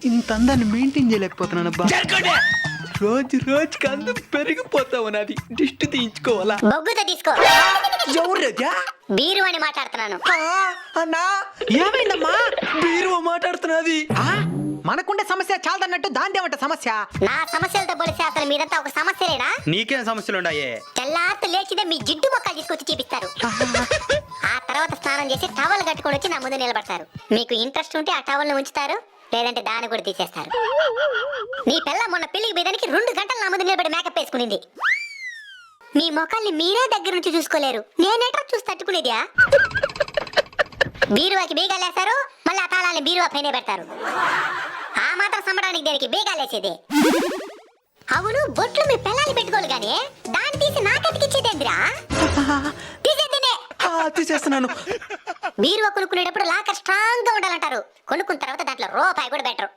ఇంత అందాన్ని మెయింటైన్ చేయలేకపోతున్నాను అబ్బా. రోజు రోజుకి అందం పెరిగిపోతావు, నాది దిష్టి తీయించుకోవాలా? బొగ్గుతో తీసుకో. ఎవరదా? బీరు అని మాట్లాడుతున్నాను. అన్నా ఏమైందమ్మా? బీరువా మాట్లాడుతున్నది? మనకుండే సమస్య చాలదన్నట్టు దాందేమంట సమస్య. నా సమస్యలతో పోలిస్తే అసలు మీరంతా ఒక సమస్యలేనా? నీకేం సమస్యలుండాయే? తెల్లారితో లేచిదే మీ జిడ్డు మొక్కలు తీసుకొచ్చి చూపిస్తారు. ఆ తర్వాత స్నానం చేసి టవల్ కట్టుకొని వచ్చి నా ముందు నిలబడతారు. మీకు ఇంట్రెస్ట్ ఉంటే ఆ టవల్ ను ఉంచుతారు, లేదంటే దాన్ని కూడా తీసేస్తారు. నీ పిల్ల మొన్న పెళ్లికి పోయేదానికి 2 గంటలు నా ముందు నిలబడి మేకప్ వేసుకునింది. మీ మొక్కల్ని మీరే దగ్గర నుంచి చూసుకోలేరు, నేనేట్రా చూసి తట్టుకునేదా? బీరువాకి బీగాలేస్తారు, మళ్ళీ ఆ తాళాన్ని బీరువా పైన పెడతారు. ఆ మాత్రం సంబడానికి దేనికి బీగాలేసేది? అవును, బొట్లు మీ పిల్లల్ని పెట్టుకోవాలి గానీ దాన్ని తీసి నాకెతికిచ్చేదేందిరా? తీసేద్దినే. తీసేస్తున్నాను. బీరువా కొనుక్కునేటప్పుడు లాకర్ స్ట్రాంగ్ గా ఉండాలంటారు. కొనుక్కున్న తర్వాత దాంట్లో రూపాయి కూడా బెటరు.